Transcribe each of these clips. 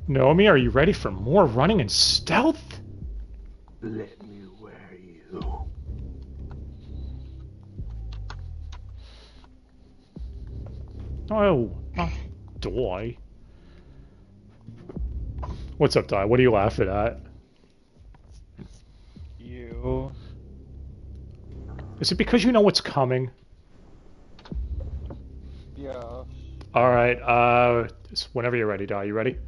Naomi, are you ready for more running and stealth? Let me wear you. Oh, not Doy. What's up, Di? What are you laughing at? You. Is it because you know what's coming? Yeah. Alright, whenever you're ready, Di. You ready?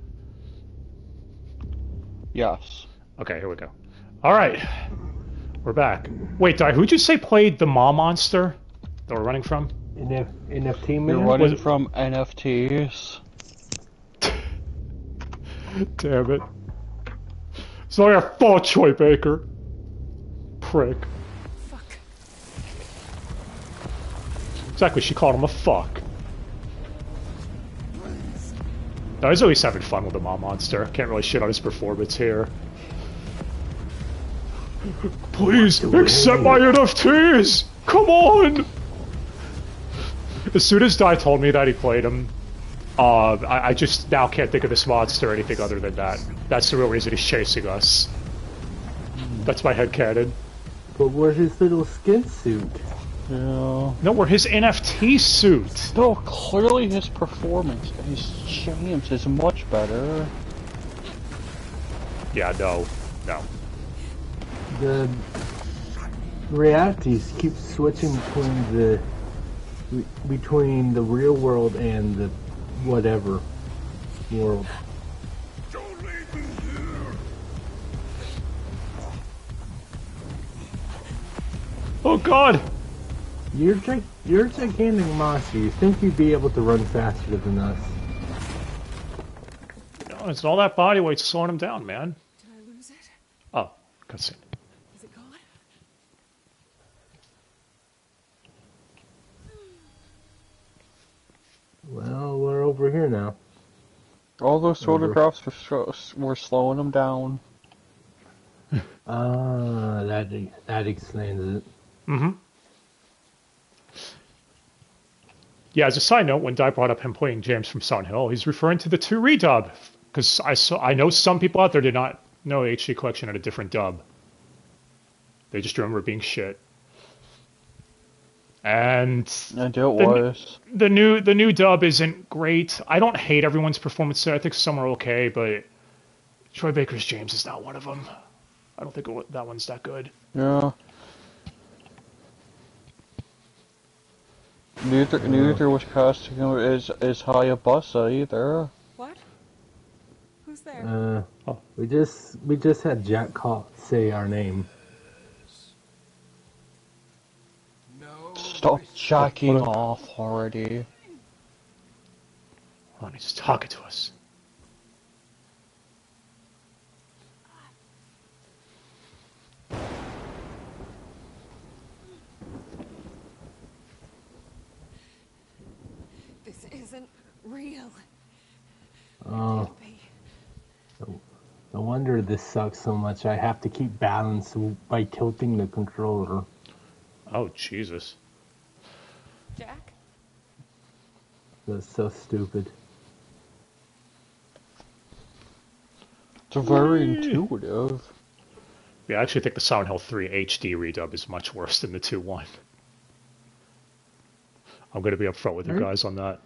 Yes. Okay, here we go. Alright, we're back. Wait, Di, who'd you say played the mom monster that we're running from? NFT man? You're running from NFTs. Damn it. It's not your fault, Troy Baker. Prick. Fuck. Exactly, she called him a fuck. No, he's always having fun with the mom monster. Can't really shit on his performance here. Please, accept my NFTs! Come on! As soon as Di told me that he played him, I just now can't think of this monster or anything other than that. That's the real reason he's chasing us. That's my headcanon. But where's his little skin suit? Yeah. No, we're his NFT suit. No, clearly his performance and his James is much better. Yeah, no. The realities keep switching between the real world and the whatever world. Don't leave me here. Oh god! You're a gigantic monster. You think you'd be able to run faster than us? No, it's all that body weight slowing him down, man. Did I lose it? Oh, cutscene. Is it gone? Well, we're over here now. All those photographs were slowing him down. Ah, that explains it. Mm-hmm. Yeah, as a side note, when Di brought up him playing James from Silent Hill, he's referring to the 2 redub. Because I know some people out there did not know HD Collection had a different dub. They just remember it being shit. And the new dub isn't great. I don't hate everyone's performance there. I think some are okay, but Troy Baker's James is not one of them. I don't think that one's that good. Yeah. Neither was casting him as Hayabusa either. What? Who's there? We just had Jack say our name. Stop jacking off already. Oh, he's talking to us. This isn't real. Oh. No wonder this sucks so much. I have to keep balance by tilting the controller. Oh, Jesus. Jack? That's so stupid. It's very intuitive. Yeah, I actually think the Silent Hill 3 HD redub is much worse than the 2.1. I'm going to be upfront with you guys on that.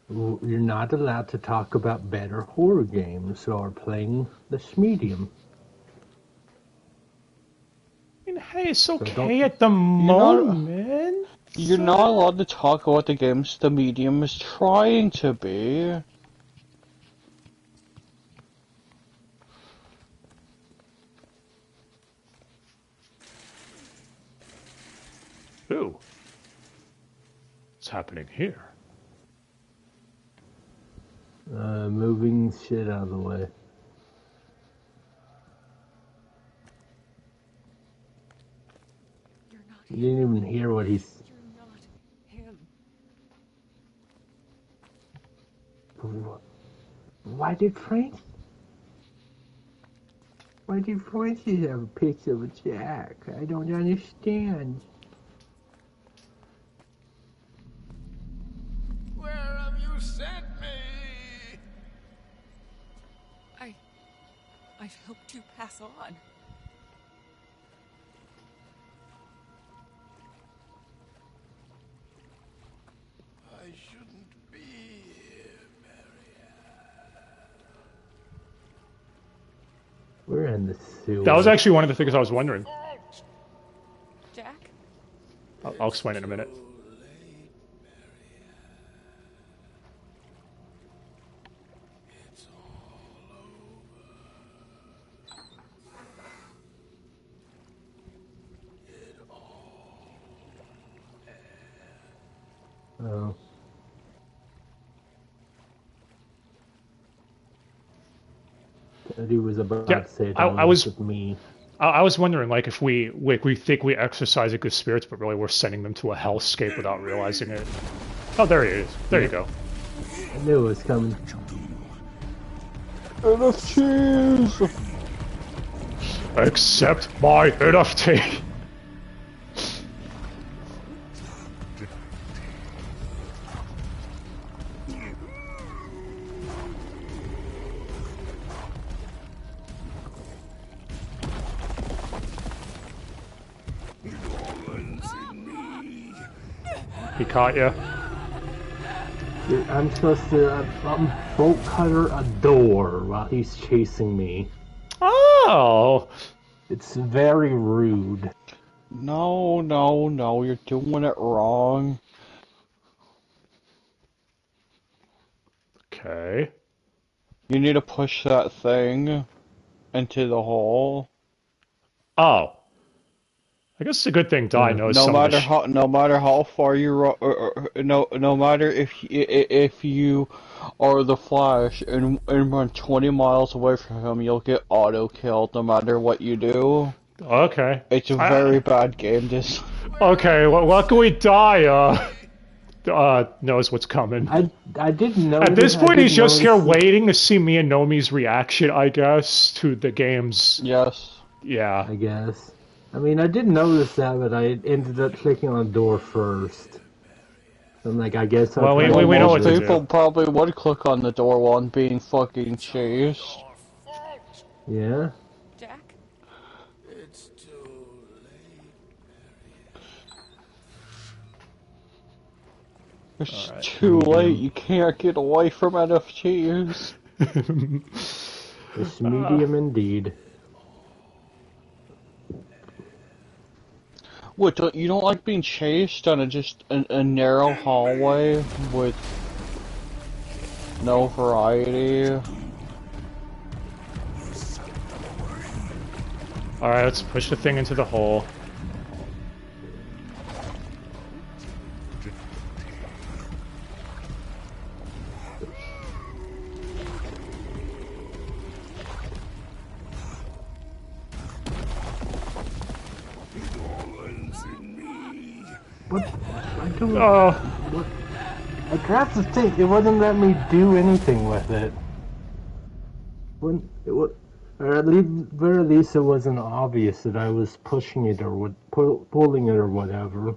You're not allowed to talk about better horror games or playing this medium. I mean, hey, it's okay at the moment. You're not allowed to talk about the games the medium is trying to be. Ooh. What's happening here? Moving shit out of the way. You're not You didn't even hear what he's... You're not him. Why did Francis have a picture of a Jack? I don't understand. Where have you sent me? I've helped you pass on. I shouldn't be here, We're in the sewer. That was actually one of the things I was wondering. Jack? I'll explain in a minute. Oh. He was about Yeah, to say it I was- with me. I was wondering, like, if we think we exercising good spirits, but really we're sending them to a hellscape without realizing it. Oh, there he is. There you go. I knew it was coming. NFTs! Accept my NFT. He caught you. I'm supposed to bolt cutter a door while he's chasing me. Oh. It's very rude. No, no, no, you're doing it wrong. Okay. You need to push that thing into the hole. Oh. I guess it's a good thing Di knows No some matter of the how, no matter how far you no matter if you are the Flash and run 20 miles away from him, you'll get auto killed no matter what you do. Okay. It's a very bad game. This. Okay, well, luckily Di knows what's coming. I didn't know. At this point, he's just here waiting to see me and Nomi's reaction, I guess, to the game's... Yes. Yeah. I guess. I mean, I did notice that, but I ended up clicking on the door first. I'm like, I guess. Well, we know what to do. People probably would click on the door while I'm being fucking chased. Yeah. Jack? It's too late. It's too late. You can't get away from NFTs. It's medium indeed. What, you don't like being chased on a narrow hallway with no variety? Alright, let's push the thing into the hole. What? I don't. Oh. I grabbed the thing. It wouldn't let me do anything with it. When it would, or at least, very least, it wasn't obvious that I was pushing it or pulling it or whatever.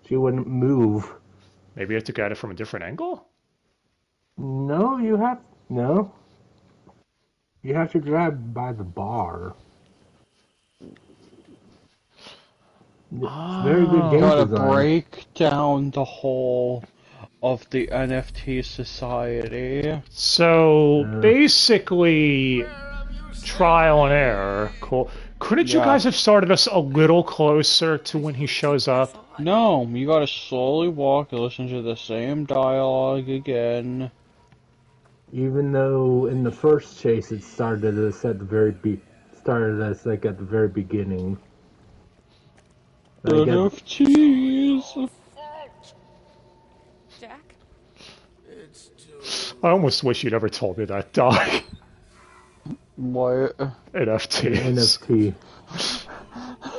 She wouldn't move. Maybe you have to get it from a different angle? No, you have no. You have to grab by the bar. It's very good game Gotta design. break down the whole of the NFT society. So, basically, trial and error. Cool. Couldn't you guys have started us a little closer to when he shows up? No, you gotta slowly walk and listen to the same dialogue again. Even though in the first chase it started us at the very like at the very beginning. NFTs. Jack? It's too I almost wish you'd ever told me that, Doc. What? NFTs.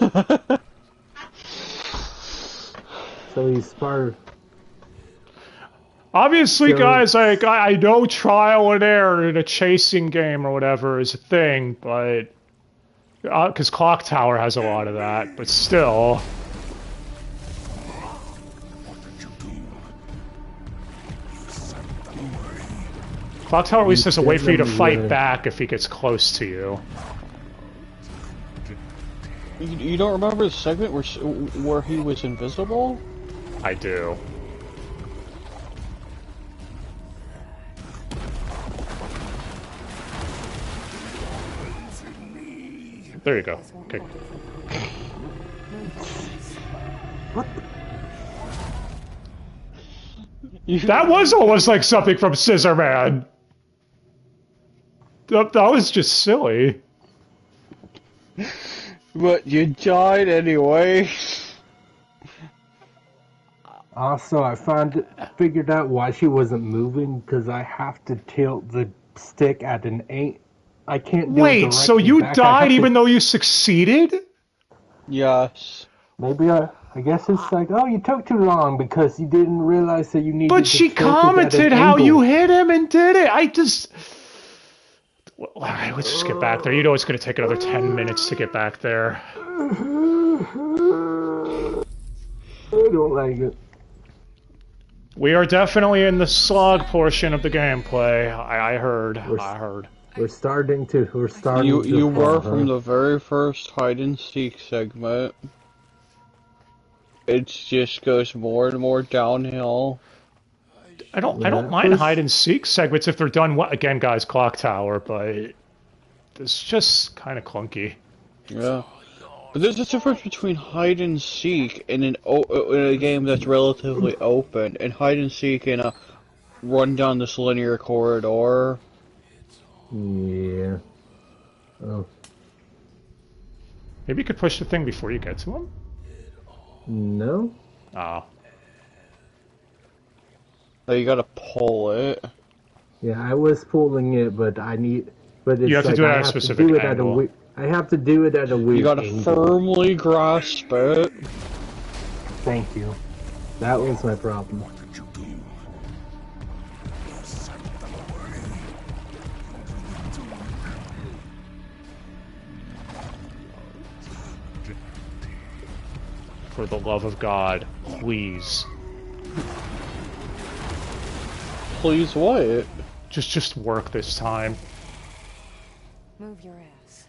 NFT. So he's part. Obviously, So- guys, like, I know trial and error in a chasing game or whatever is a thing, but... Because Clock Tower has a lot of that, but still... Clock Tower at least has a way for you to fight back if he gets close to you. You don't remember the segment where he was invisible? I do. There you go. Okay. What? That was almost like something from Scissor Man. That was just silly. But you died anyway. Also, I figured out why she wasn't moving, because I have to tilt the stick at an 8. I can't do it Wait, so directly you back. I have died to, even though you succeeded? Yes. maybe I guess it's like, oh, you took too long because you didn't realize that you needed But to she tilt it at commented an how angle. you hit him and did it. I just... Well, all right, let's just get back there. You know it's going to take another 10 minutes to get back there. I don't like it. We are definitely in the slog portion of the gameplay. I heard. We're starting to. You were fall, from huh? the very first hide and seek segment. It just goes more and more downhill. I don't Yeah, mind first- hide and seek segments if they're done well. Again, guys, Clock Tower, but it's just kind of clunky. Yeah. But there's a difference between hide and seek in in a game that's relatively open and hide and seek in a run down this linear corridor. Yeah. Oh, Maybe you could push the thing before you get to him? no? Oh. So you gotta pull it. Yeah, I was pulling it, but I need. But it's You have to like do it I at a have to specific do it angle. I have to do it at a weird You gotta angle. firmly grasp it. Thank you. That was my problem. For the love of God, please. Please what? Just work this time. Move your ass.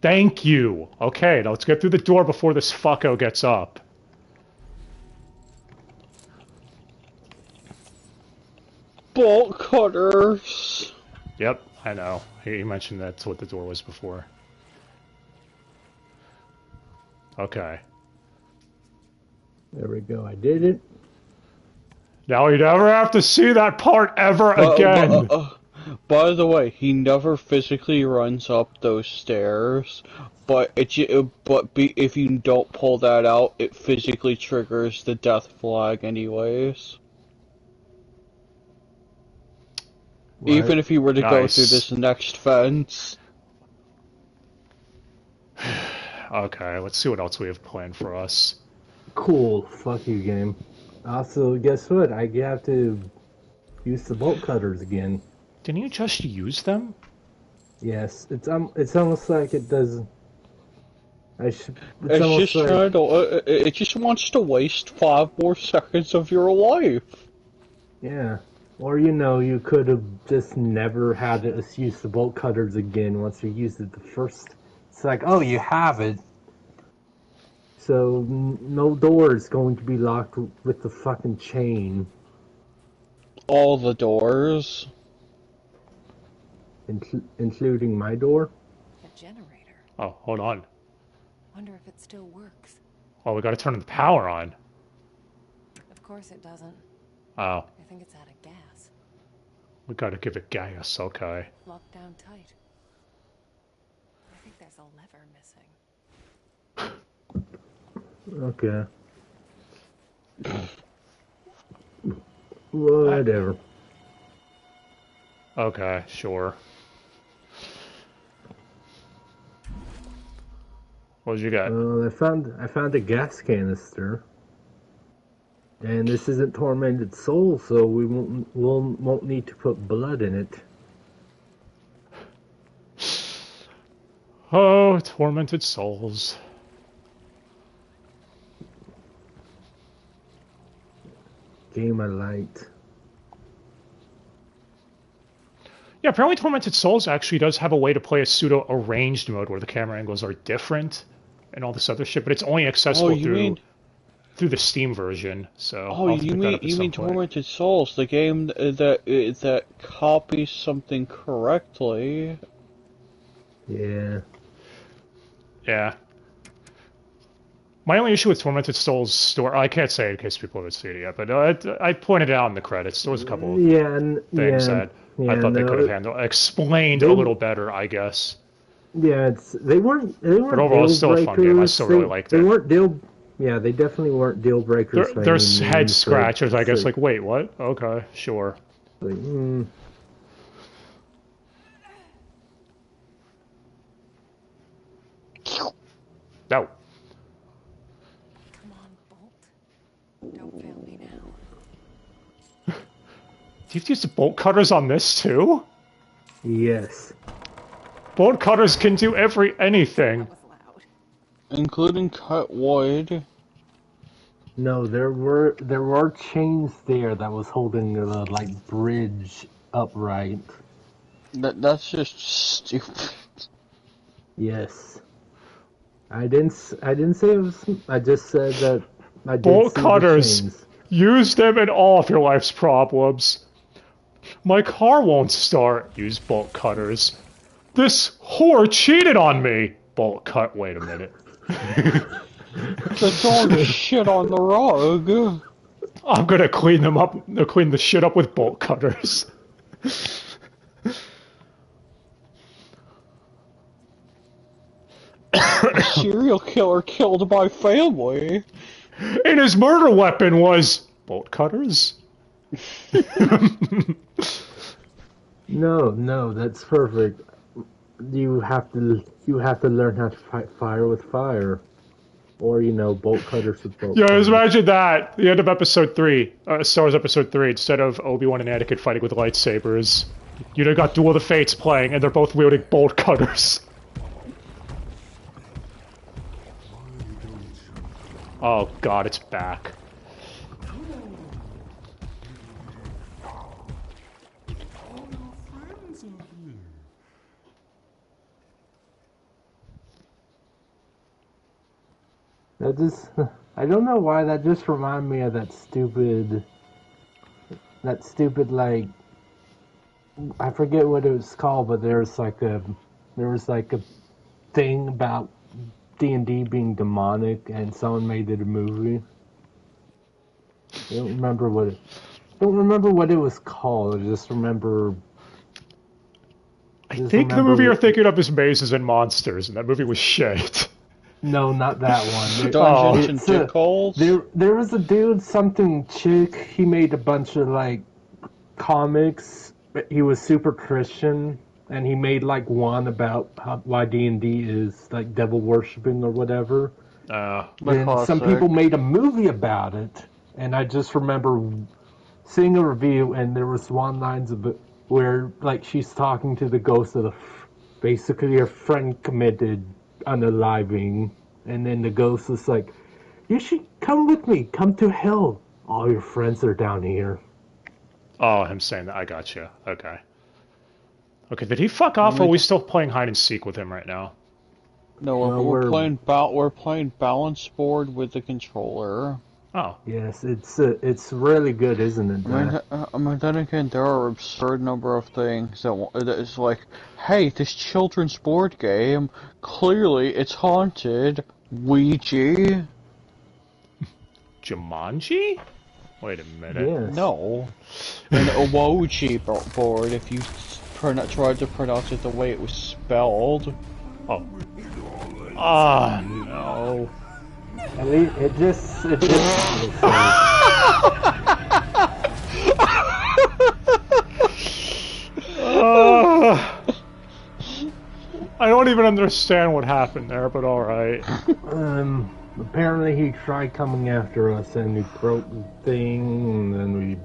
Thank you. Okay, now let's get through the door before this fucko gets up. Bolt cutters. Yep, I know. He mentioned that's what the door was before. Okay. There we go. I did it. Now you never have to see that part ever again. By the way, he never physically runs up those stairs, but if you don't pull that out, it physically triggers the death flag anyways. Right. Even if you were to go through Nice. this next fence. Okay, let's see what else we have planned for us. Cool. Fuck you, game. Also, guess what? I have to use the bolt cutters again. Didn't you just use them? Yes, it's almost like it doesn't. It's It's almost just like trying to, it just wants to waste 5 more seconds of your life. yeah. Or you could have just never had us use the bolt cutters again once you used it the first. It's like, oh, you have it. So no door is going to be locked with the fucking chain, All the doors. including my door. The generator. Oh, hold on. Wonder if it still works. Oh, we gotta turn the power on. Of course it doesn't. Oh, I think it's out of gas. we gotta give it gas, okay. Locked down tight. I think there's a lever missing. Okay. Whatever. Okay, sure. What did you got? I found a gas canister, and this isn't tormented soul, so we won't need to put blood in it. Oh, tormented souls. Game I liked. Yeah, apparently Tormented Souls actually does have a way to play a pseudo-arranged mode where the camera angles are different and all this other shit, but it's only Oh, accessible you mean? through the Steam version, so Oh, I'll have to you pick that mean up at some point. Tormented Souls, the game that copies something correctly. Yeah. Yeah. My only issue with Tormented Souls store, I can't say it in case people haven't seen it yet, but I pointed it out in the credits. There was a couple of things that I thought they could have handled, explained a little better, I guess. Yeah, they weren't But overall, it's deal still a fun game. I breakers. still really liked They it. weren't deal. Yeah, they definitely weren't deal breakers by any There's head means, but scratchers, I it's guess, like, wait, what? Okay, sure. like, No. Come on, Bolt. Don't fail me now. Do you use the bolt cutters on this, too? yes. Bolt cutters can do anything. That was loud. Including cut wood. No, there were chains there that was holding the like bridge upright. That's just stupid. Yes. I didn't say it was. I just said that I did Bolt see cutters. the chains. Use them in all of your life's problems. My car won't start. Use bolt cutters. This whore cheated on me. Bolt cut. Wait a minute. The dog shit on the rug. I'm gonna clean them up. Clean the shit up with bolt cutters. A serial killer killed my family. And his murder weapon was bolt cutters. No, that's perfect. You have to learn how to fight fire with fire, or bolt cutters with bolt. Yeah, cutters. just imagine that. The end of episode 3, Star Wars episode 3, instead of Obi-Wan and Anakin fighting with lightsabers, got Duel of the Fates playing, and they're both wielding bolt cutters. Oh god, it's back. I don't know why that just reminded me of that stupid like, I forget what it was called, but there was like a thing about D&D being demonic, and someone made it a movie. I don't remember what it was called. I just remember. I think the movie you're thinking of is Mazes and Monsters, and that movie was shit. No, not that one. Dungeons and Dickholes? There was a dude, something chick. He made a bunch of like comics. He was super Christian, and he made like one about why D&D is like devil worshipping or whatever. Then some people made a movie about it, and I just remember seeing a review, and there was one lines of it where like she's talking to the ghost of basically her friend committed unaliving, and then the ghost is like, "You should come with me. Come to hell. All your friends are down here." Oh, him saying that. I gotcha. Okay. Okay, did he fuck off, or are we still playing hide and seek with him right now? No, we're playing balance board with the controller. Oh. Yes, it's really good, isn't it? I mean, then again, there are an absurd number of things that is like, hey, this children's board game, clearly it's haunted. Ouija? Jumanji? Wait a minute. Yes. No. An Ouija board, if you tried to pronounce it the way it was spelled. Oh. Ah, no. At least it just I don't even understand what happened there, but alright. apparently he tried coming after us, and he broke the thing, and then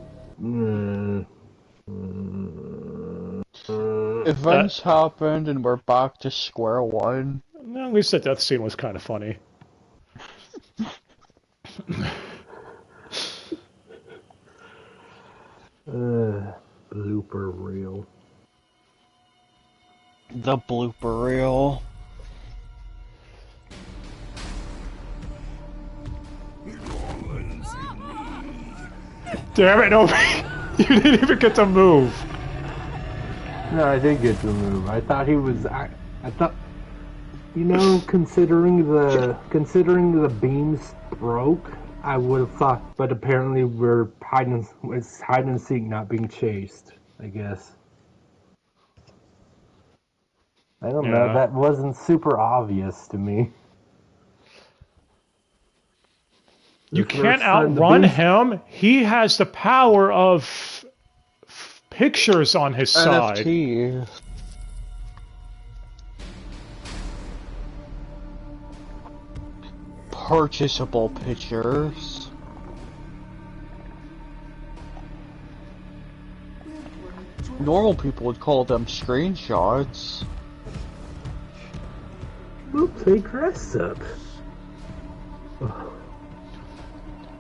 Events happened, and we're back to square one. Well, at least that death scene was kind of funny. blooper reel. The blooper reel. Damn it, no! You didn't even get to move. No, I did get to move. I thought he was. I thought, you know, considering the beams broke, I would have thought. But apparently, it's hide and seek, not being chased. I guess. I don't know. Yeah. That wasn't super obvious to me. You The can't first time the outrun beams- him. He has the power of pictures on his side. NFT. Purchasable pictures. Normal people would call them screenshots. Oops, they dress up.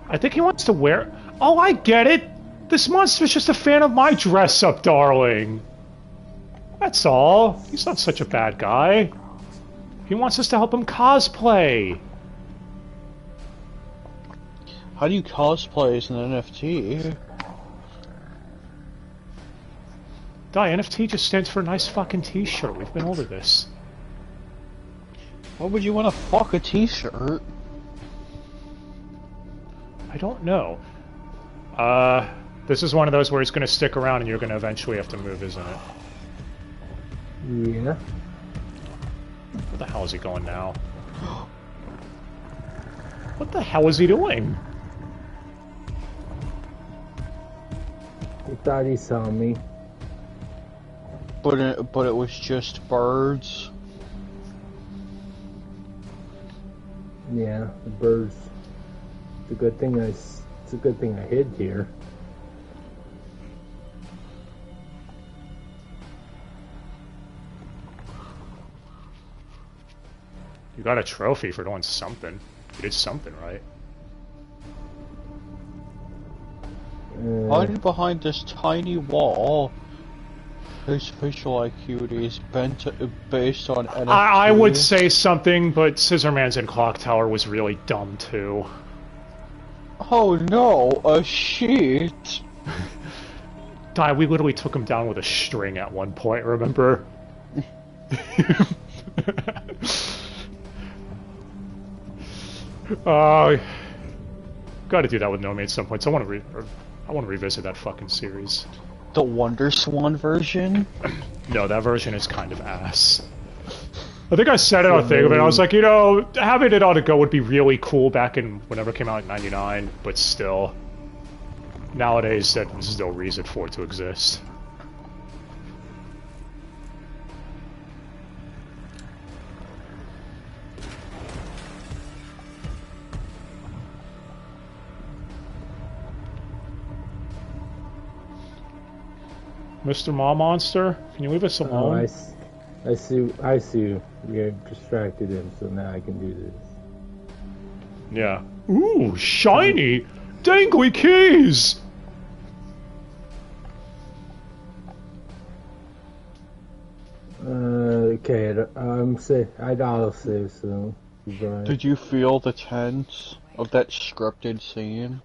I think he wants to wear... Oh, I get it! This monster's just a fan of my dress-up, darling. That's all. He's not such a bad guy. He wants us to help him cosplay. How do you cosplay as an NFT? NFT just stands for nice fucking t-shirt. We've been over this. Why would you want to fuck a t-shirt? I don't know. This is one of those where he's going to stick around and you're going to eventually have to move, isn't it? Yeah. Where the hell is he going now? What the hell is he doing? He thought he saw me. But it was just birds. Yeah, the birds. It's a good thing I hid here. You got a trophy for doing something. You did something right. Hiding behind this tiny wall. His facial IQ is based on NFT. I would say something, but Scissorman's in Clock Tower was really dumb too. Oh no, a sheet! We literally took him down with a string at one point, remember? Gotta do that with Nomi at some point. So I want to revisit that fucking series. The Wonder Swan version? No, that version is kind of ass. I think I said it on thing of it. I was like, you know, having it on a go would be really cool back in whenever it came out in '99, but still, nowadays there's no reason for it to exist. Mr. Maw Monster, can you leave us Oh, alone? I see. You distracted him, so now I can do this. Yeah. Ooh, shiny! Dangly keys! Okay, I'd also so. But Did you feel the tense of that scripted scene?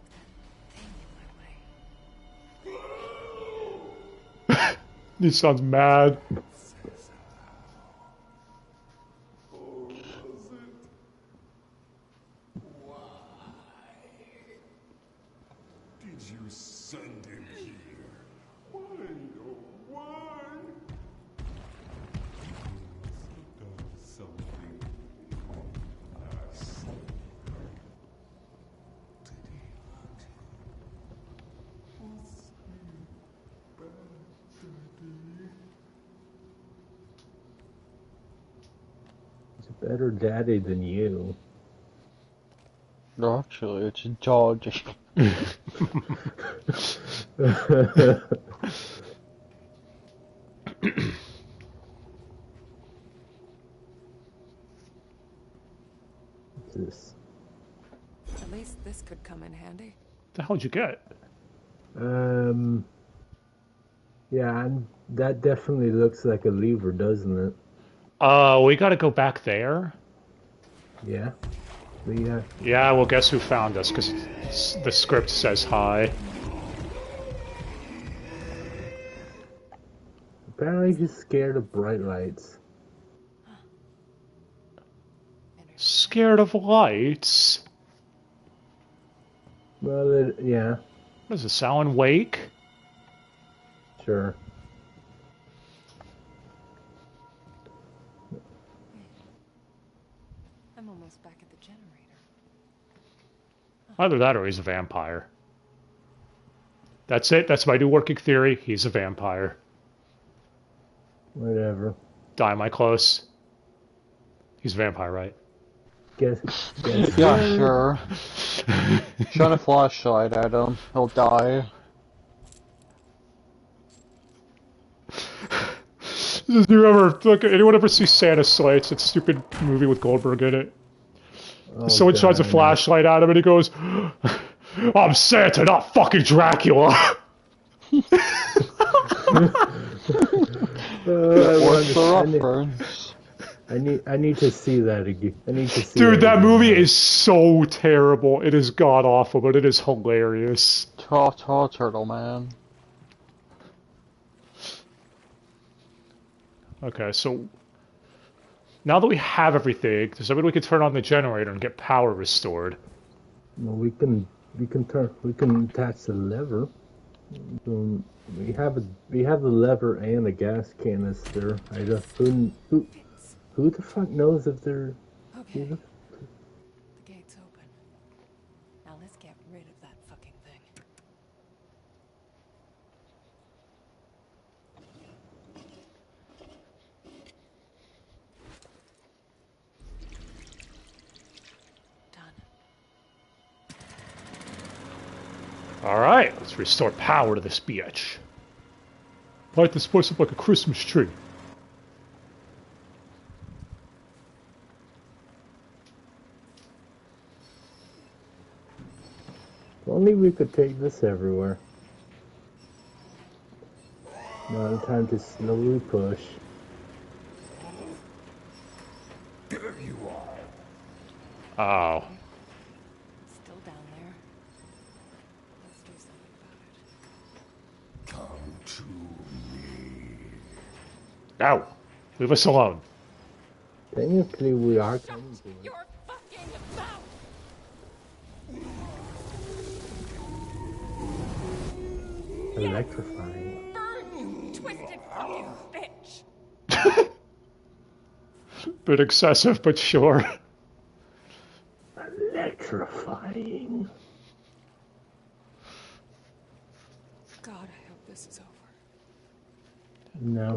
He sounds mad. Did you send him here? Why, oh, why? Something us. Did he hurt you? Was he bad, Daddy? he's a better daddy than you. No, actually, it's dodgy. What's this? At least this could come in handy. The hell'd you get? Yeah, and that definitely looks like a lever, doesn't it? We gotta go back there. Yeah. Yeah. Yeah, well, guess who found us? Because the script says hi. Apparently he's scared of bright lights. Scared of lights? Well, yeah, What is this, Alan Wake? sure. I'm almost back at the generator. Either that or he's a vampire. That's it. That's my new working theory. He's a vampire. Whatever. Die, am I close? He's a vampire, right? Guess. Yeah, sure. Shine a flashlight at him. He'll die. Do you ever look? Anyone ever see Santa Slates? That stupid movie with Goldberg in it. Oh, Someone shines a God, flashlight at him, and he goes, "I'm Santa, not fucking Dracula." What's the reference? I need to see that again. I need to see. Dude, that again. movie is so terrible. It is god awful, but it is hilarious. Turtle Man. Okay, so now that we have everything, does that mean we can turn on the generator and get power restored? Well, we can attach the lever. We have the lever and a gas canister. Who the fuck knows if they're... Okay. The gate's open. Now let's get rid of that fucking thing. Done. Alright, let's restore power to this bitch. Light this place up like a Christmas tree. If only we could take this everywhere. Now time to slowly push. There you are. Oh. Still down there. Let's do something about it. Come to me. Now, leave us alone. Technically, we are coming to it. Your fucking mouth! Electrifying. Burn, you twisted fucking bitch! Bit excessive, but sure. Electrifying. God, I hope this is over.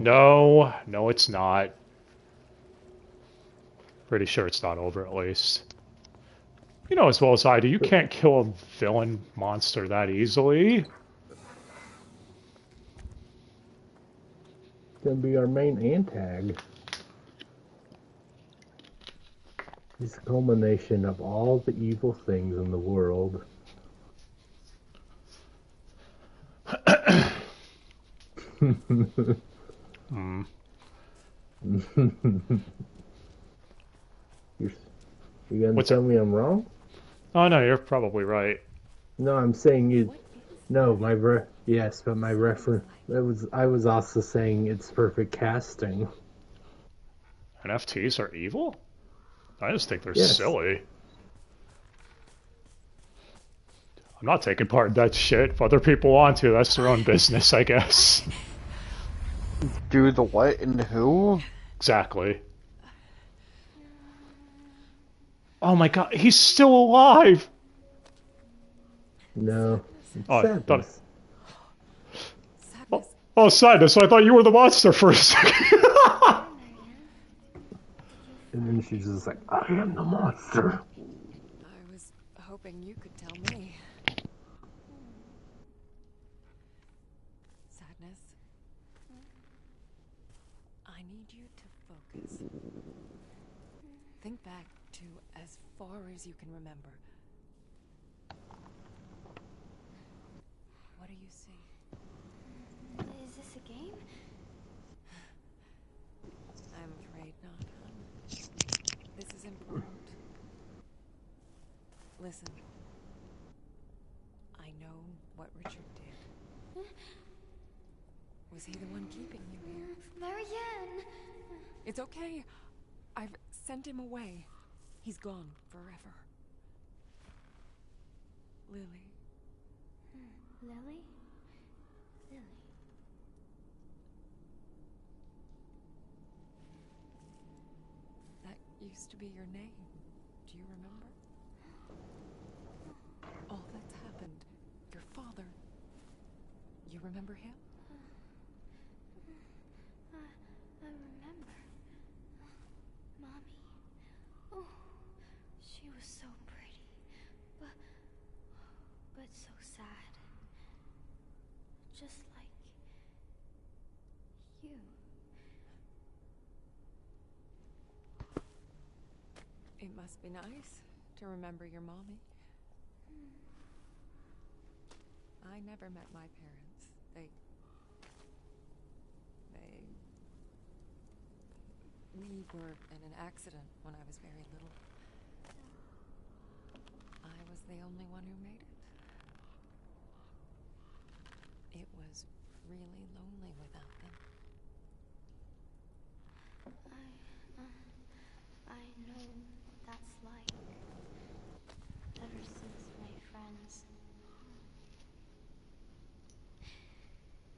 No. No, it's not. Pretty sure it's not over, at least. You know as well as I do, you can't kill a villain monster that easily. Gonna be our main antag. He's a culmination of all the evil things in the world. You gonna What's tell that? me I'm wrong? Oh no, you're probably right. No, I'm saying you. No, yes, but my reference. I was also saying it's perfect casting. NFTs are evil? I just think they're Yes. silly. I'm not taking part in that shit. If other people want to, that's their own business, I guess. Do the what and who? Exactly. Oh my god, he's still alive! No. It's Oh, I thought- sadness. Sadness. Oh, sadness, I thought you were the monster for a second. And then she's just like, I am the monster. I was hoping you could tell me. Sadness. I need you to focus. Think back to as far as you can remember. What do you see? Is this a game? name? I'm afraid not, hon. This is important. Listen. I know what Richard did. Was he the one keeping you here? Marianne! It's okay. I've sent him away. He's gone forever. Lily. Lily? Lily. That used to be your name. Do you remember? All that's happened. Your father. You remember him? I remember. Mommy. Oh, she was so pretty. But so sad. Just like you. It must be nice to remember your mommy. I never met my parents. We were in an accident when I was very little. I was the only one who made it. It was really lonely without them. I know what that's like. Ever since my friends.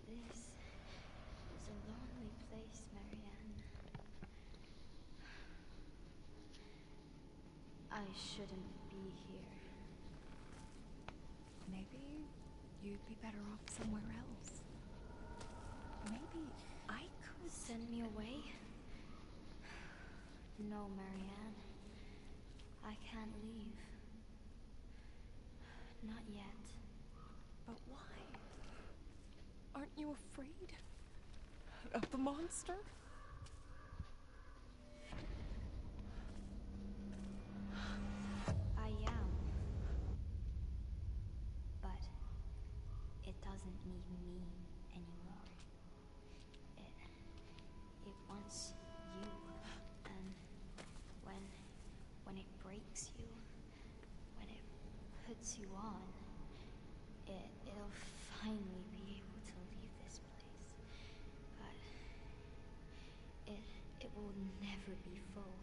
This is a lonely place, Marianne. I shouldn't be here. Maybe you'd be better off somewhere else. Maybe I could Send me away? No, Marianne. I can't leave. Not yet. But why? Aren't you afraid of the monster? I am. But it doesn't need me anymore. It wants you. And when it breaks you, when it puts you on, it'll finally be able to leave this place. But it will never be full.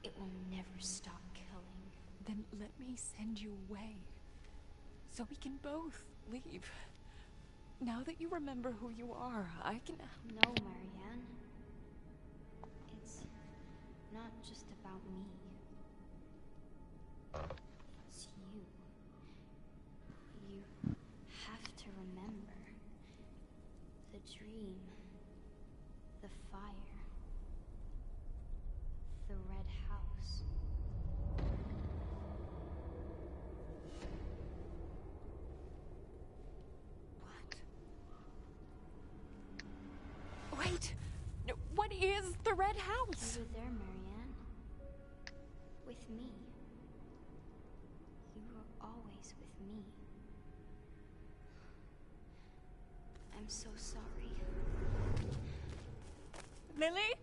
It will never stop killing. Then let me send you away. So we can both leave. Now that you remember who you are, I can... No, Marianne. It's not just about me. It's you. You have to remember the dream, the fire, the red house. What? Wait! No, what is the red house? You were there, Marianne. With me. You were always with me. I'm so sorry. Lily?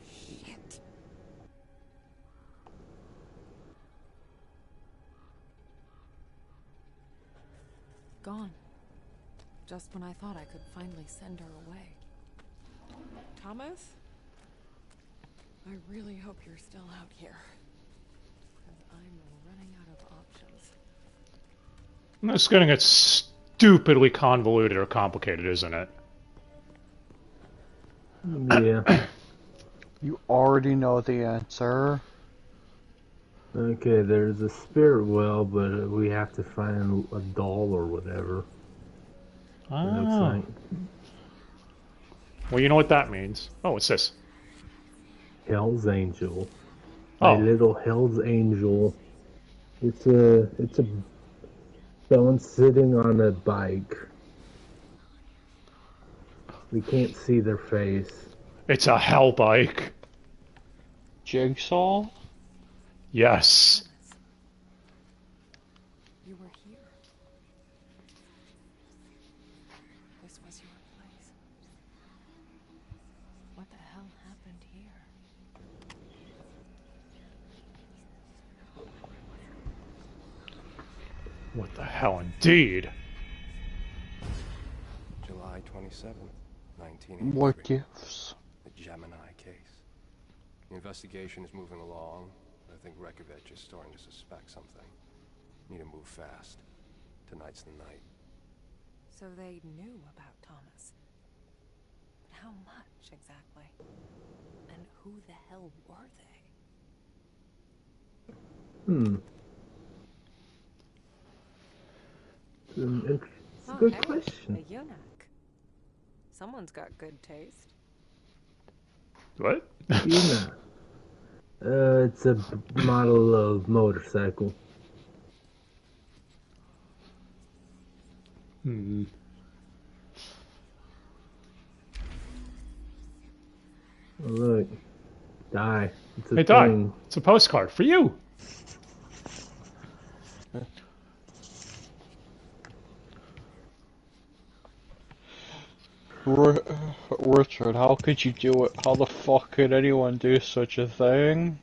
Shit. Gone. Just when I thought I could finally send her away. Thomas? I really hope you're still out here. Because I'm running out of options. It's gonna get stupidly convoluted or complicated, isn't it? Yeah. You already know the answer. Okay, there's a spirit well, but we have to find a doll or whatever. It looks Ah. like Well, you know what that means. Oh, what's this? Hell's Angel. My Oh. little Hell's Angel. It's a someone sitting on a bike. We can't see their face. It's a hell bike. Jigsaw? Yes. You were here. This was your place. What the hell happened here? What the hell, indeed? July 27th, What 1983. gifts? The Gemini case. The investigation is moving along. I think Rekovich is starting to suspect something. Need to move fast. Tonight's the night. So they knew about Thomas. But how much exactly? And who the hell were they? It's a good hey, question. a eunuch. Someone's got good taste. What? Yuna. It's a model of motorcycle. Hmm. Oh, look. Die. It's a Hey, Di. thing. It's a postcard for you. Richard, how could you do it? How the fuck could anyone do such a thing?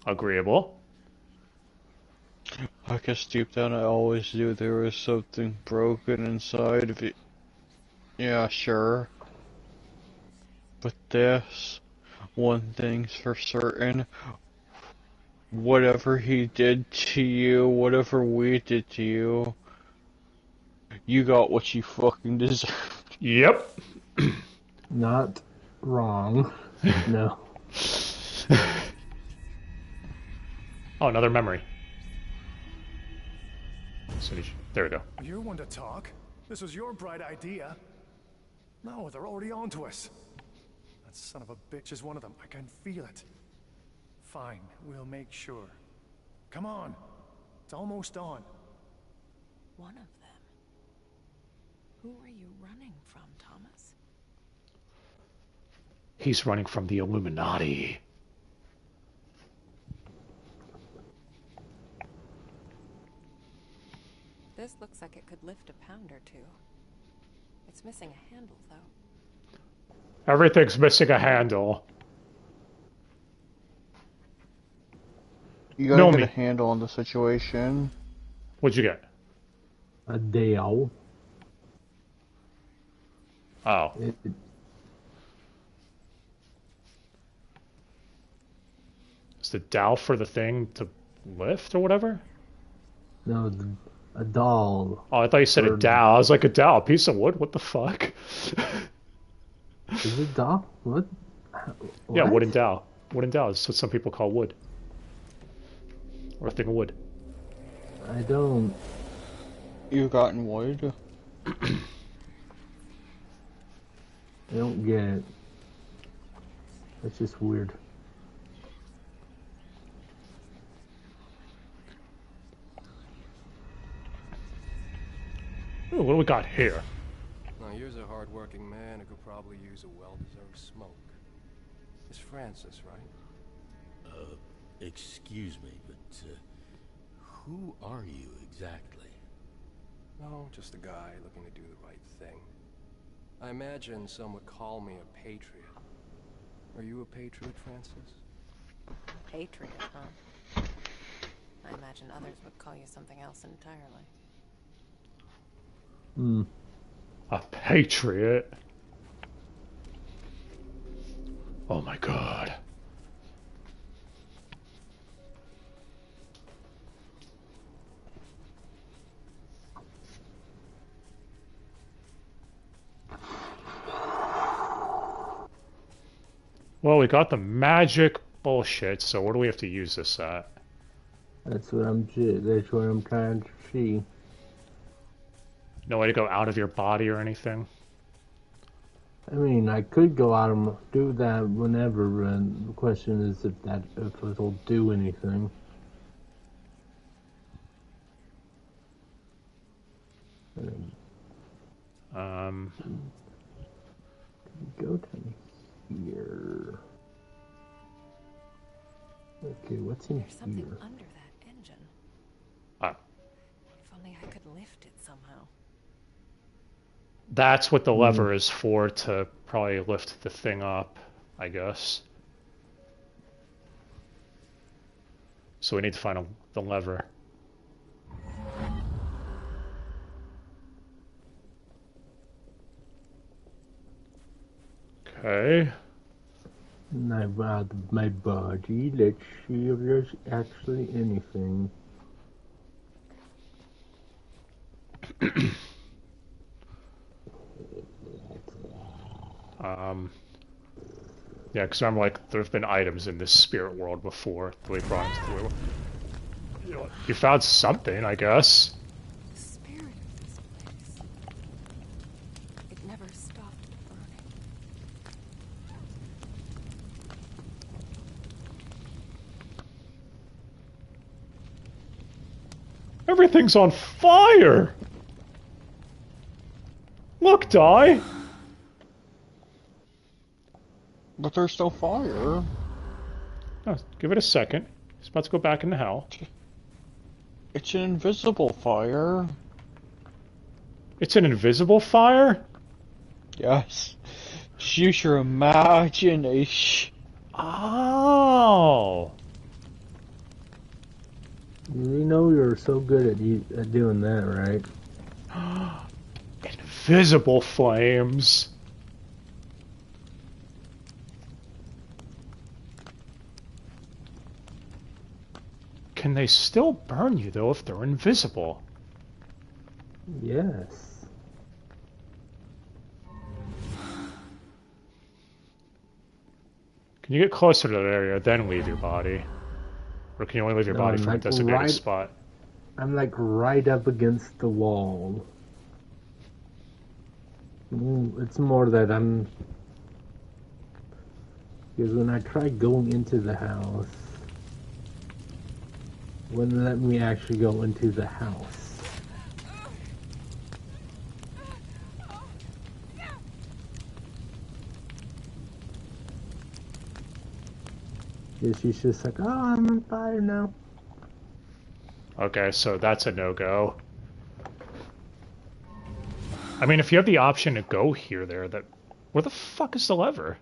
Agreeable. I guess deep down I always knew there was something broken inside of it. Yeah, sure. But this, one thing's for certain. Whatever he did to you, whatever we did to you, you got what you fucking deserved. Yep. Not wrong. No. Oh, another memory. There we go. You want to talk? This was your bright idea. No, they're already on to us. That son of a bitch is one of them. I can feel it. Fine, we'll make sure. Come on. It's almost on. One of them. Who are you running from, Thomas? He's running from the Illuminati. This looks like it could lift a pound or two. It's missing a handle, though. Everything's missing a handle. You gotta Know get me. a handle on the situation. What'd you get? A Dale. Oh. Is the dowel for the thing to lift or whatever? No, a doll. Oh, I thought you said a dowel. I was like, a dowel, a piece of wood? What the fuck? Is it doll? What? Yeah, What? wooden dowel. Wooden dowel is what some people call wood. Or a thing of wood. I don't. You gotten wood? I don't get it. That's just weird. Ooh, what do we got here? Now, here's a hard-working man who could probably use a well-deserved smoke. It's Francis, right? Excuse me, but, who are you exactly? No, just a guy looking to do the right thing. I imagine some would call me a patriot. Are you a patriot, Francis? Patriot, huh? I imagine others would call you something else entirely. A patriot? Oh my god. Well, we got the magic bullshit, so where do we have to use this at? That's what I'm trying to see. No way to go out of your body or anything? I mean, I could go out and do that whenever, and the question is if it'll do anything. Go to here. Okay, what's in There's something here? under that engine. Ah. If lift it somehow. That's what the lever is for, to probably lift the thing up, I guess. So we need to find the lever. Okay. I'm out of my body. Let's see if there's actually anything. Yeah, because I'm like, there've been items in this spirit world before. The way brought into the world. You found something, I guess. The spirit of this place. It never stopped burning. Everything's on fire! Look, Di! But there's no fire. Oh, give it a second. He's about to go back into hell. It's an invisible fire. It's an invisible fire? Yes. Use your imagination. Oh! You know you're so good at doing that, right? Invisible flames. Can they still burn you, though, if they're invisible? Yes. Can you get closer to that area, then leave your body? Or can you only leave your body I'm from a like designated spot? I'm like right up against the wall. It's more that I'm... Because when I tried going into the house, it wouldn't let me actually go into the house. Yeah, she's just like, oh, I'm on fire now. Okay, so that's a no-go. I mean, if you have the option to go here, that... Where the fuck is the lever?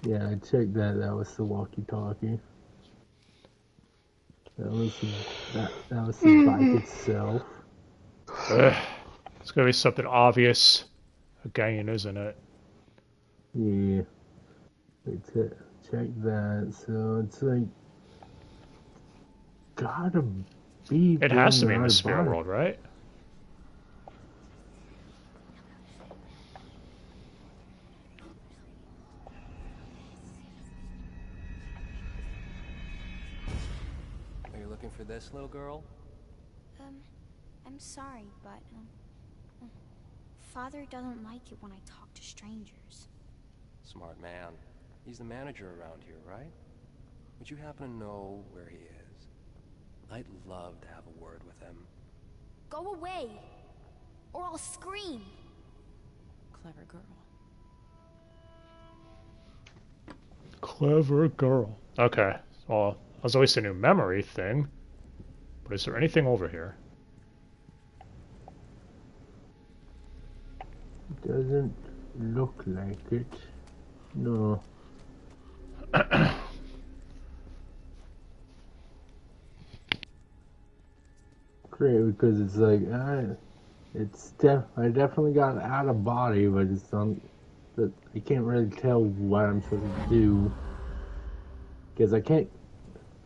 Yeah, I checked that. That was the walkie-talkie. That was the bike itself. Ugh. It's gonna be something obvious again, isn't it? Yeah. Check that. So it's like gotta be. It has to be in the out of spirit body. world, right? Are you looking for this, little girl? I'm sorry, but, Father doesn't like it when I talk to strangers. Smart man. He's the manager around here, right? Would you happen to know where he is? I'd love to have a word with him. Go away, or I'll scream. Clever girl. Clever girl. Okay. Well, I was always a new memory thing. But is there anything over here? Doesn't look like it. No. Great, because it's like I definitely got out of body, but it's on. But I can't really tell what I'm supposed to do because I can't.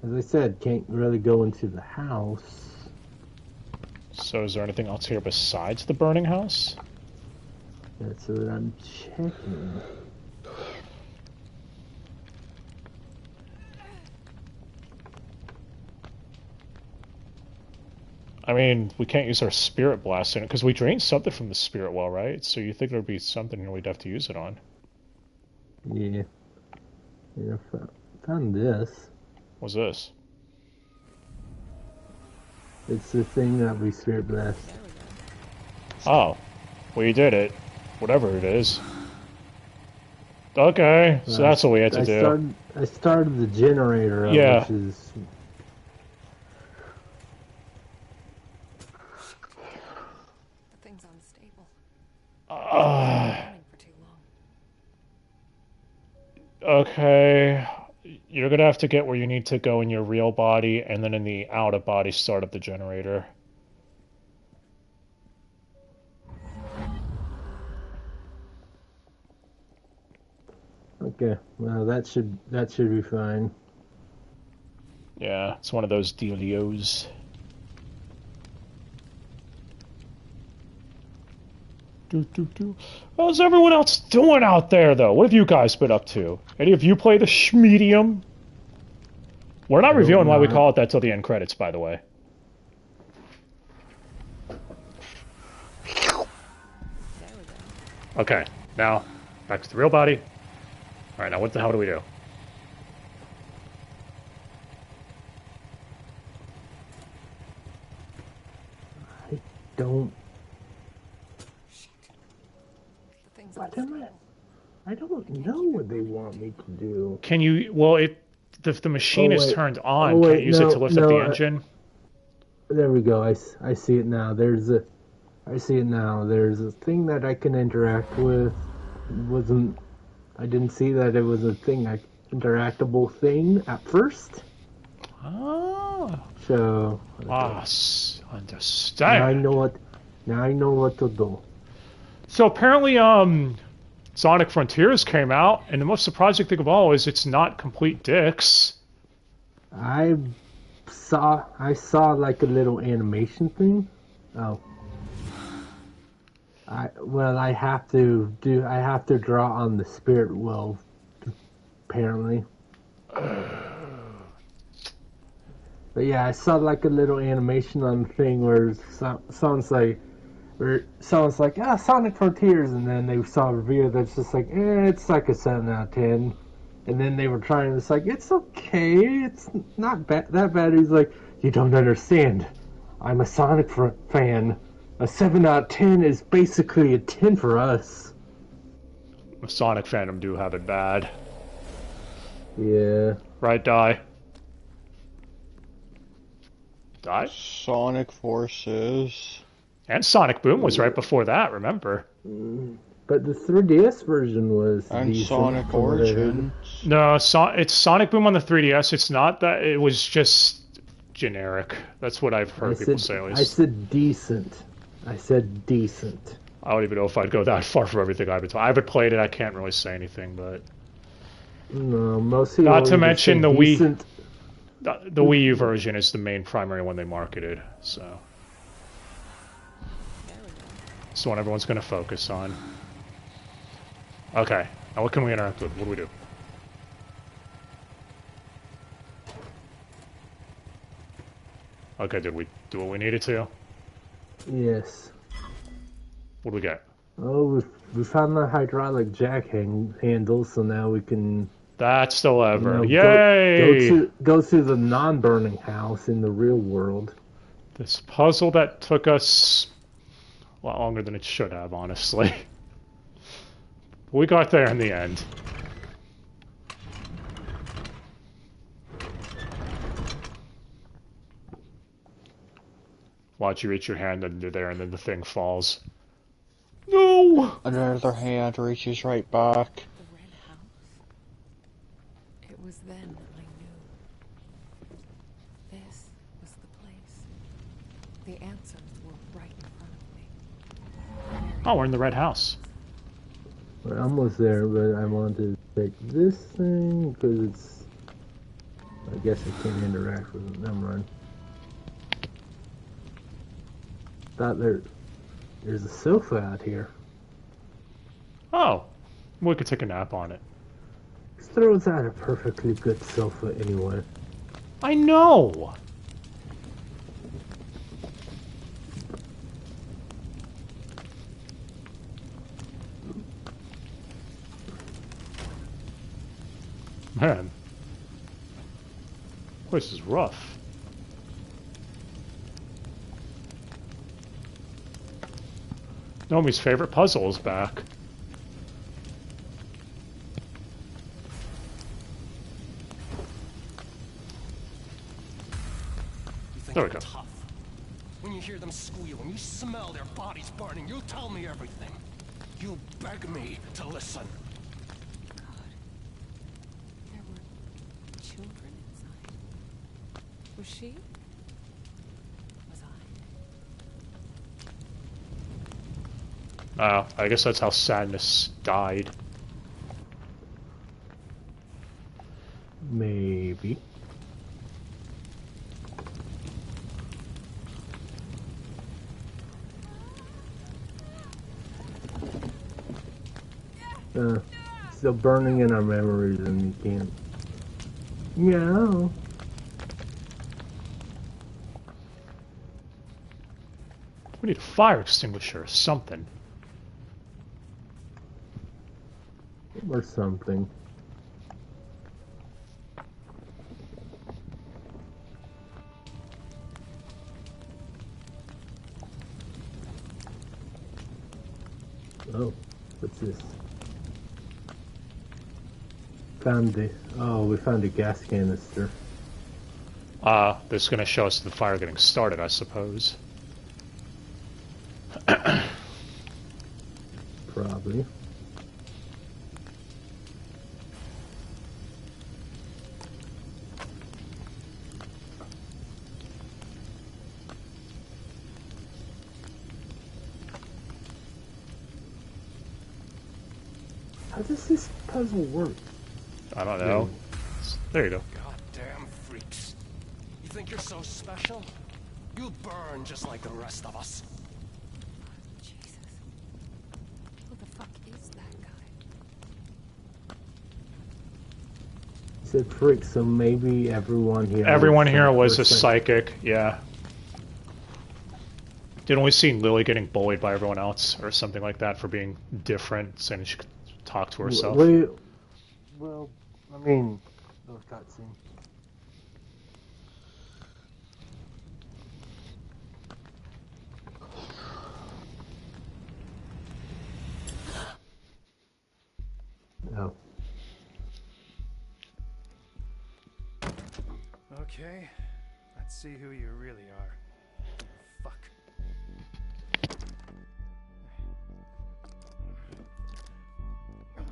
As I said, can't really go into the house. So is there anything else here besides the burning house? That's what I'm checking. I mean, we can't use our spirit blast in it, because we drained something from the spirit well, right? So you think there'd be something we'd have to use it on. Yeah. Yeah, found this. What's this? It's the thing that we spirit blast. Oh. Well, you did it. Whatever it is. Okay, so that's what we had to do. I started the generator up, Yeah. which is... The thing's unstable. Uh, Running for too long. okay. You're gonna have to get where you need to go in your real body, and then in the out-of-body start up the generator. Okay, well that should be fine. Yeah, it's one of those dealios. How's everyone else doing out there, though? What have you guys been up to? Any of you play the schmedium? We're not revealing why we call it that till the end credits, by the way. Okay, now, back to the real body. Alright, now what the hell do we do? I don't... The thing's What unstable. am I don't know what they want me to do. Can you... Well, the machine is turned on. Oh, Can wait, you use it to lift up the engine? There we go. I see it now. I see it now. There's a thing that I can interact with. I didn't see that it was a interactable thing at first. Oh. So. Understand. Now I know what to do. So apparently, Sonic Frontiers came out, and the most surprising thing of all is it's not complete dicks. I saw like a little animation thing. Oh. I have to draw on the spirit well, apparently. But yeah, I saw like a little animation on the thing where someone's like, Sonic Frontiers, and then they saw a review that's just like, it's like a 7 out of 10. And then they were trying, it's like, it's okay, it's not that bad. He's like, you don't understand. I'm a Sonic fan. A 7 out of 10 is basically a 10 for us. The Sonic fandom do have it bad. Yeah. Right, Die? Die? Sonic Forces. And Sonic Boom was right before that, remember? But the 3DS version was And decent, Sonic from what I heard. Origins. No, it's Sonic Boom on the 3DS. It's not that. It was just generic. That's what I've heard people say, at least. I said decent. I said decent. I don't even know if I'd go that far from everything I've been told. I haven't played it. I can't really say anything, but... No, mostly... Not to mention the decent. Wii... The Wii U version is the main primary one they marketed, so... It's the one everyone's going to focus on. Okay, now what can we interact with? What do we do? Okay, did we do what we needed to? Yes. What do we get? Oh, we found the hydraulic jack handle, so now we can... That's the lever. you know, Yay! Go to the non-burning house in the real world. This puzzle that took us a lot longer than it should have, honestly. We got there in the end. Watch you reach your hand under there and then the thing falls. No! Another hand reaches right back. The red house. It was then that I knew. This was the place. The answers were right in front of me. Oh, we're in the red house. We're almost there, but I want to take this thing, because it's... I guess I can't interact with it. Never mind. Thought there's a sofa out here. Oh, we could take a nap on it. This throws out a perfectly good sofa anyway. I know! Man. This is rough. Nomi's favorite puzzle is back. think There we you're go. tough. When you hear them squeal, when you smell their bodies burning, you'll tell me everything. You'll beg me to listen. God. There were children inside. Was she? Was I? I guess that's how Sadness died. Maybe. Still burning in our memories and you can't. Yeah. We need a fire extinguisher or something. Or something. Oh, what's this? We found a gas canister. That's gonna show us the fire getting started, I suppose. Probably. How does this puzzle work? I don't know. There you go. Goddamn freaks. You think you're so special? You'll burn just like the rest of us. Jesus. Who the fuck is that guy? He said freak, so maybe everyone here. Everyone here was a percent. psychic, yeah. Didn't we see Lily getting bullied by everyone else or something like that for being different, saying she could talk to herself? Well, I mean, those cutscenes. Oh. Okay, let's see who you really are. Fuck.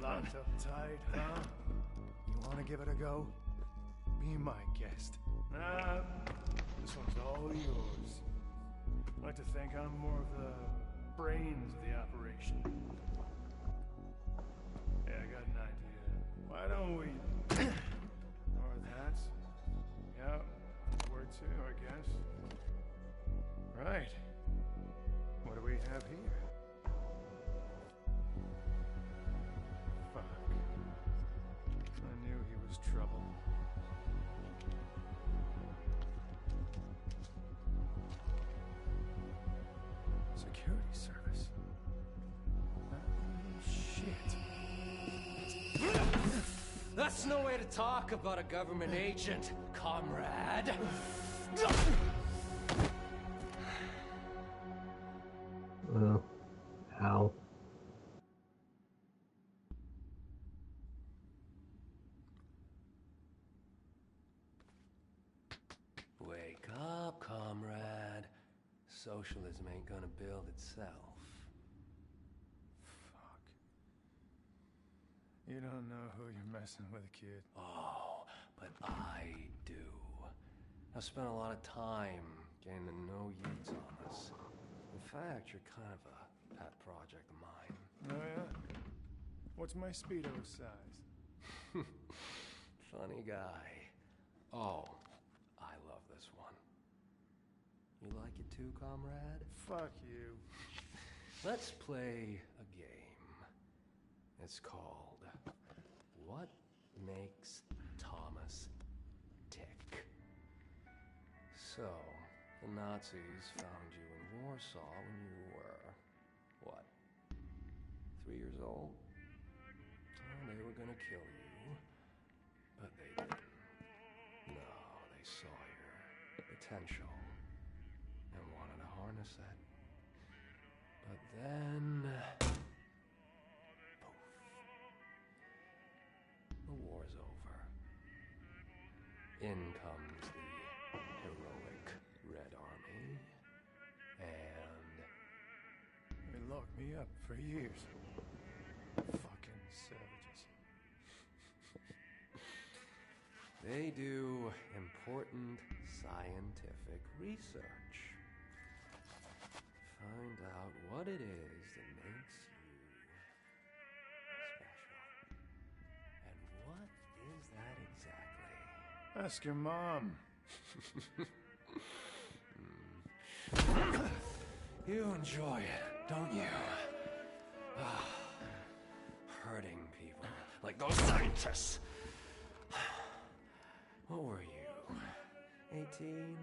Locked up tight, huh? You wanna give it a go? Be my guest. Nah, this one's all yours. I like to think I'm more of the brains of the operation. Yeah, I got an idea. Why don't we... or that. Yeah, word too, I guess. Right. What do we have here? Fuck. I knew he was trouble. Security service. Shit. That's no way to talk about a government agent, comrade. How? Wake up, comrade. Socialism ain't gonna build itself. Fuck. You don't know who you're messing with, kid. Oh, but I do. I've spent a lot of time getting to know you, Thomas. In fact, you're kind of a pet project of mine. Oh, yeah? What's my Speedo size? Funny guy. Oh, I love this one. You like it too, comrade? Fuck you. Let's play a game. It's called What Makes Thomas Tick? So, the Nazis found you in Warsaw when you were, what, 3 years old? Oh, they were gonna kill you, but they didn't. No, they saw your potential and wanted to harness that. But then, poof, the war's over. In comes the heroic locked me up for years. Fucking savages. They do important scientific research. Find out what it is that makes you special. And what is that exactly? Ask your mom. You enjoy it, don't you? Hurting people like those scientists. What were you? 18?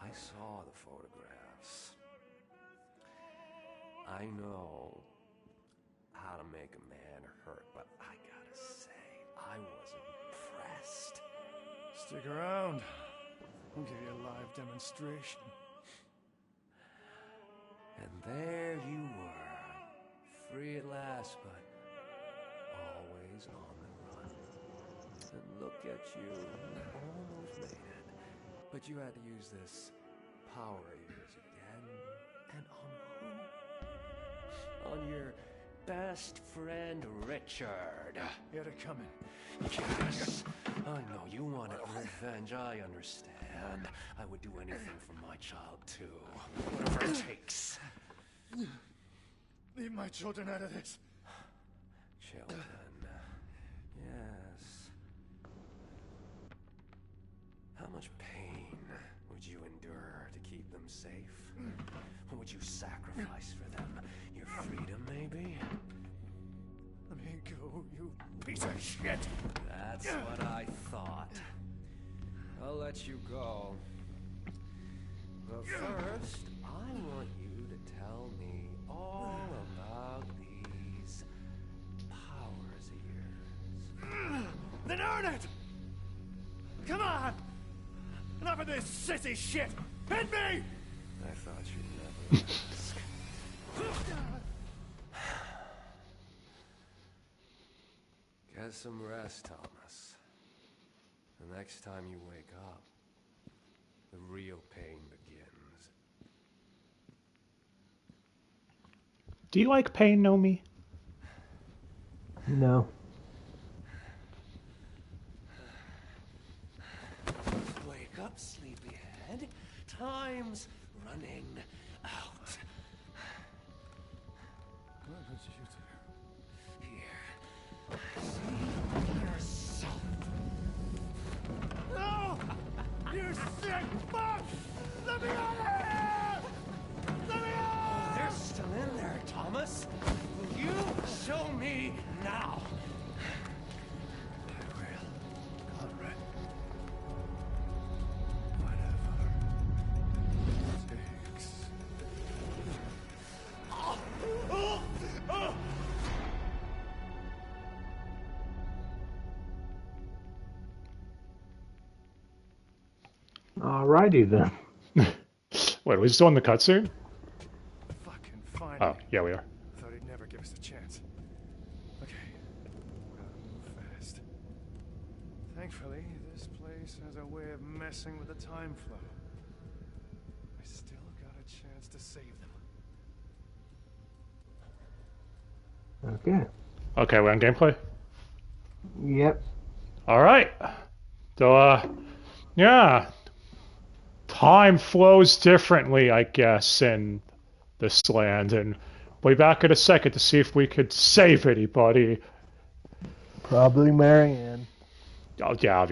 I saw the photographs. I know how to make a man hurt, but I gotta say, I was impressed. Stick around. I'll give you a live demonstration. And there you were, free at last, but always on the run. And look at you, you almost made it. But you had to use this power of yours again. And on who? On your best friend, Richard. You had it coming. Yes. I know you wanted revenge, I understand. I would do anything for my child, too. Whatever it takes. Leave my children out of this. Children. Yes. How much pain would you endure to keep them safe? What would you sacrifice for them? Your freedom, maybe? Let me go, you piece of shit. That's what I thought. I'll let you go. But first, I want you to tell me all about these powers of yours. Then earn it! Come on! Enough of this sissy shit! Hit me! I thought you'd never ask. Get some rest, Thomas. The next time you wake up, the real pain begins. Do you like pain, Nomi? No. Wake up, sleepyhead. Time's running out. What did you do? Here. See yourself. No! You sick fuck! Let me out of here! Let me out! They're still in there, Thomas. Will you show me now? I will, Conrad. Whatever it takes. Alrighty then. Wait, are we still in the cutscene? Fucking finally. Oh, yeah, we are. Thought he'd never give us a chance. Okay. Gotta move fast. Thankfully, this place has a way of messing with the time flow. I still got a chance to save them. Okay. Okay, we're on gameplay? Yep. Alright. So, yeah. Time flows differently, I guess, in this land, and we'll be back in a second to see if we could save anybody. Probably Marianne. Oh, yeah, obviously.